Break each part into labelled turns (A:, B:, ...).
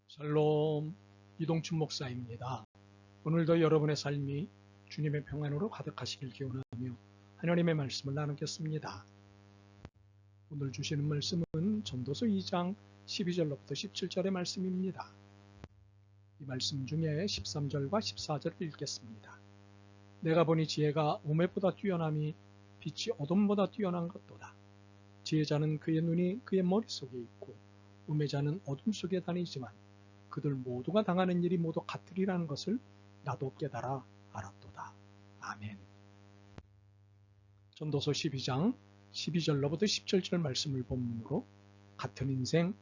A: 샬롬, 이동춘 목사입니다. 오늘도 여러분의 삶이 주님의 평안으로 가득하시길 기원하며 하나님의 말씀을 나누겠습니다. 오늘 주시는 말씀은 전도서 2장 12절로부터 17절의 말씀입니다. 이 말씀 중에 13절과 14절을 읽겠습니다. 내가 보니 지혜가 우매보다 뛰어남이 빛이 어둠보다 뛰어난 것도다. 지혜자는 그의 눈이 그의 머릿속에 있고 우매자는 어둠 속에 다니지만 그들 모두가 당하는 일이 모두 같으리라는 것을 나도 깨달아 알았도다. 아멘. 전도서 12장 12절로부터 17절 말씀을 본문으로 같은 인생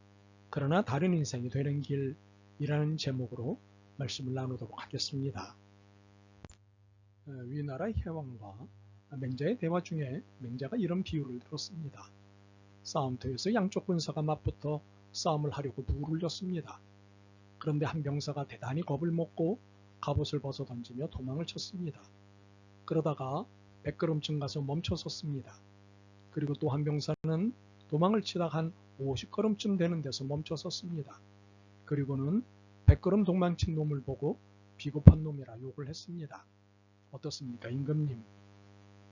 A: 그러나 다른 인생이 되는 길이라는 제목으로 말씀을 나누도록 하겠습니다. 위나라 해왕과 맹자의 대화 중에 맹자가 이런 비유를 들었습니다. 싸움터에서 양쪽 군사가 맞붙어 싸움을 하려고 불을 졌습니다. 그런데 한 병사가 대단히 겁을 먹고 갑옷을 벗어 던지며 도망을 쳤습니다. 그러다가 100걸음쯤 가서 멈춰섰습니다. 그리고 또 한 병사는 도망을 치다가 한 50걸음쯤 되는 데서 멈춰섰습니다. 그리고는 100걸음 도망친 놈을 보고 비겁한 놈이라 욕을 했습니다. 어떻습니까, 임금님?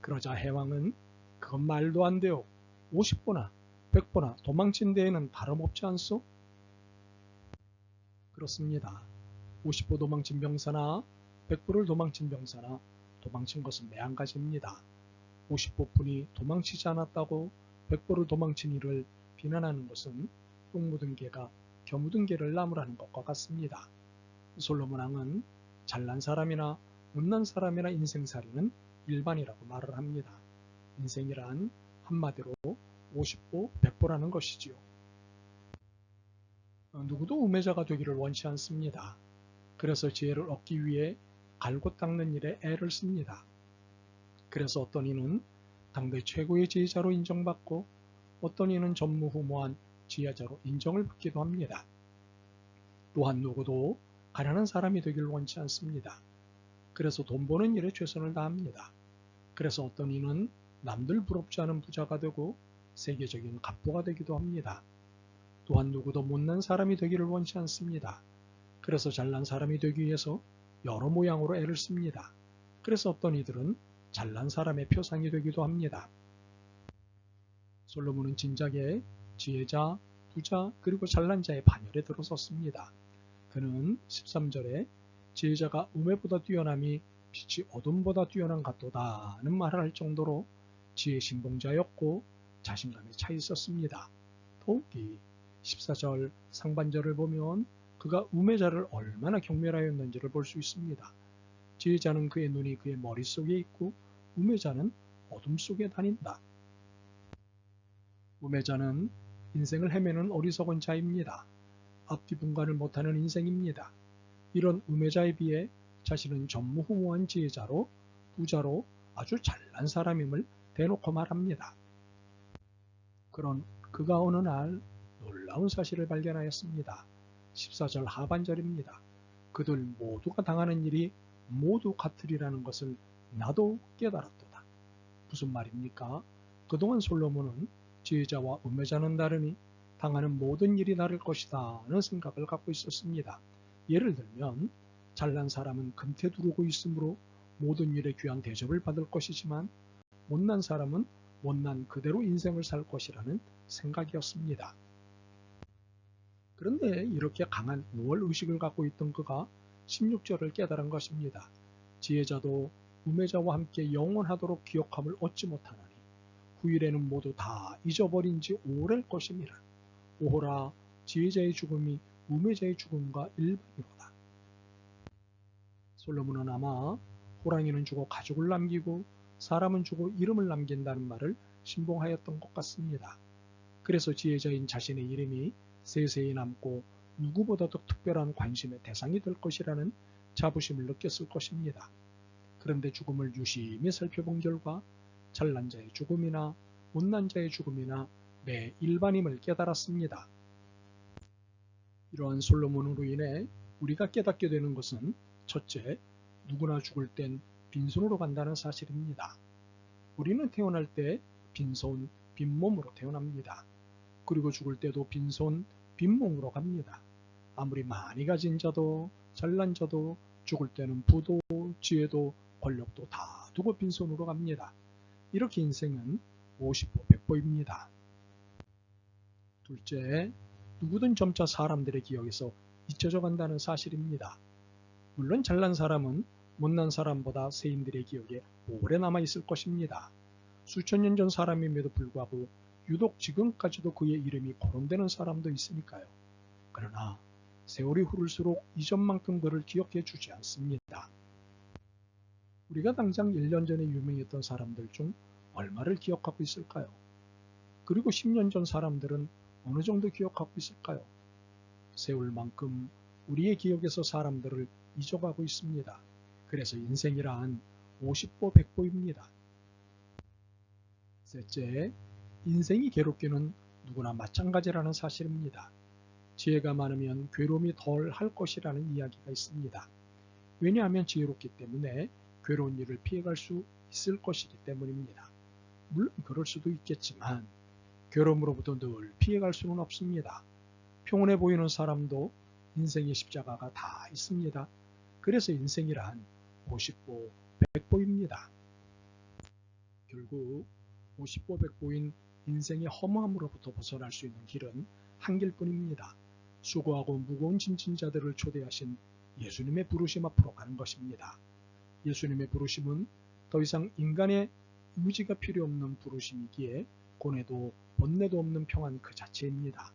A: 그러자 해왕은 그건 말도 안 돼요. 50보나 100보나 도망친 데에는 다름없지 않소? 그렇습니다. 50보 도망친 병사나 100보를 도망친 병사나 도망친 것은 매한가지입니다. 50보뿐이 도망치지 않았다고 100보를 도망친 이를 비난하는 것은 똥 묻은 개가 겨 묻은 개를 나무라는 것과 같습니다. 솔로몬 왕은 잘난 사람이나 못난 사람이나 인생살이는 일반이라고 말을 합니다. 인생이란 한마디로 50보, 100보라는 것이지요. 누구도 우매자가 되기를 원치 않습니다. 그래서 지혜를 얻기 위해 갈고 닦는 일에 애를 씁니다. 그래서 어떤 이는 당대 최고의 지혜자로 인정받고 어떤 이는 전무후무한 지혜자로 인정을 받기도 합니다. 또한 누구도 가난한 사람이 되기를 원치 않습니다. 그래서 돈 버는 일에 최선을 다합니다. 그래서 어떤 이는 남들 부럽지 않은 부자가 되고 세계적인 갑부가 되기도 합니다. 또한 누구도 못난 사람이 되기를 원치 않습니다. 그래서 잘난 사람이 되기 위해서 여러 모양으로 애를 씁니다. 그래서 어떤 이들은 잘난 사람의 표상이 되기도 합니다. 솔로몬은 진작에 지혜자, 부자, 그리고 잘난 자의 반열에 들어섰습니다. 그는 13절에 지혜자가 우매보다 뛰어남이 빛이 어둠보다 뛰어난 같도다는 말을 할 정도로 지혜 신봉자였고 자신감에 차 있었습니다. 더욱이 14절 상반절을 보면 그가 우매자를 얼마나 경멸하였는지를 볼 수 있습니다. 지혜자는 그의 눈이 그의 머릿속에 있고 우매자는 어둠 속에 다닌다. 우매자는 인생을 헤매는 어리석은 자입니다. 앞뒤 분간을 못하는 인생입니다. 이런 우매자에 비해 자신은 전무후무한 지혜자로 부자로 아주 잘난 사람임을 대놓고 말합니다. 그런 그가 어느 날 놀라운 사실을 발견하였습니다. 14절 하반절입니다. 그들 모두가 당하는 일이 모두 같으리라는 것을 나도 깨달았도다. 무슨 말입니까? 그동안 솔로몬은 지혜자와 우매자는 다르니 당하는 모든 일이 다를 것이다 하는 생각을 갖고 있었습니다. 예를 들면 잘난 사람은 금태 두르고 있으므로 모든 일에 귀한 대접을 받을 것이지만 못난 사람은 못난 그대로 인생을 살 것이라는 생각이었습니다. 그런데 이렇게 강한 우월의식을 갖고 있던 그가 16절을 깨달은 것입니다. 지혜자도 우매자와 함께 영원하도록 기억함을 얻지 못하나니 후일에는 모두 다 잊어버린 지 오래일 것임이라. 오호라, 지혜자의 죽음이 우매자의 죽음과 일반이로다. 솔로몬은 아마 호랑이는 죽어 가죽을 남기고 사람은 죽어 이름을 남긴다는 말을 신봉하였던 것 같습니다. 그래서 지혜자인 자신의 이름이 세세히 남고 누구보다도 특별한 관심의 대상이 될 것이라는 자부심을 느꼈을 것입니다. 그런데 죽음을 유심히 살펴본 결과 잘난 자의 죽음이나 못난 자의 죽음이나 매 일반임을 깨달았습니다. 이러한 솔로몬으로 인해 우리가 깨닫게 되는 것은 첫째, 누구나 죽을 땐 빈손으로 간다는 사실입니다. 우리는 태어날 때 빈손, 빈몸으로 태어납니다. 그리고 죽을 때도 빈손, 빈몸으로 갑니다. 아무리 많이 가진 자도 잘난 자도 죽을 때는 부도 지혜도 권력도 다 두고 빈손으로 갑니다. 이렇게 인생은 50보 100보입니다. 둘째, 누구든 점차 사람들의 기억에서 잊혀져 간다는 사실입니다. 물론 잘난 사람은 못난 사람보다 세인들의 기억에 오래 남아있을 것입니다. 수천 년 전 사람임에도 불구하고 유독 지금까지도 그의 이름이 거론되는 사람도 있으니까요. 그러나 세월이 흐를수록 이전만큼 그를 기억해 주지 않습니다. 우리가 당장 1년 전에 유명했던 사람들 중 얼마를 기억하고 있을까요? 그리고 10년 전 사람들은 어느 정도 기억하고 있을까요? 세월만큼 우리의 기억에서 사람들을 잊어가고 있습니다. 그래서 인생이란 50보 100보입니다. 셋째, 인생이 괴롭기는 누구나 마찬가지라는 사실입니다. 지혜가 많으면 괴로움이 덜 할 것이라는 이야기가 있습니다. 왜냐하면 지혜롭기 때문에 괴로운 일을 피해갈 수 있을 것이기 때문입니다. 물론 그럴 수도 있겠지만 괴로움으로부터 늘 피해갈 수는 없습니다. 평온해 보이는 사람도 인생의 십자가가 다 있습니다. 그래서 인생이란 50보 100보입니다. 결국 50보 100보인 인생의 허무함으로부터 벗어날 수 있는 길은 한 길뿐입니다. 수고하고 무거운 짐진 자들을 초대하신 예수님의 부르심 앞으로 가는 것입니다. 예수님의 부르심은 더 이상 인간의 의지가 필요 없는 부르심이기에 고뇌도 번뇌도 없는 평안 그 자체입니다.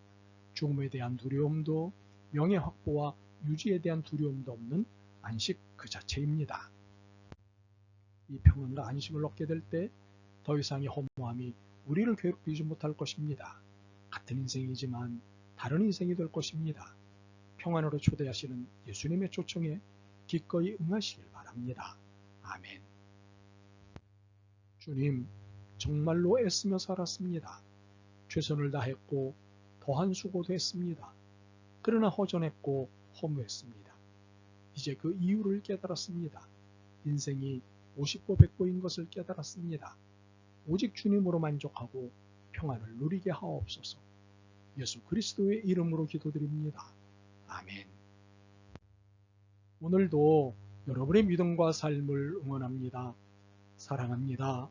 A: 죽음에 대한 두려움도 명예 확보와 유지에 대한 두려움도 없는 안식 그 자체입니다. 이 평안과 안식을 얻게 될 때 더 이상의 허무함이 우리를 괴롭히지 못할 것입니다. 같은 인생이지만 다른 인생이 될 것입니다. 평안으로 초대하시는 예수님의 초청에 기꺼이 응하시길 바랍니다. 아멘. 주님, 정말로 애쓰며 살았습니다. 최선을 다했고 더한 수고도 했습니다. 그러나 허전했고 허무했습니다. 이제 그 이유를 깨달았습니다. 인생이 50보 100보인 것을 깨달았습니다. 오직 주님으로 만족하고 평안을 누리게 하옵소서. 예수 그리스도의 이름으로 기도드립니다. 아멘. 오늘도 여러분의 믿음과 삶을 응원합니다. 사랑합니다.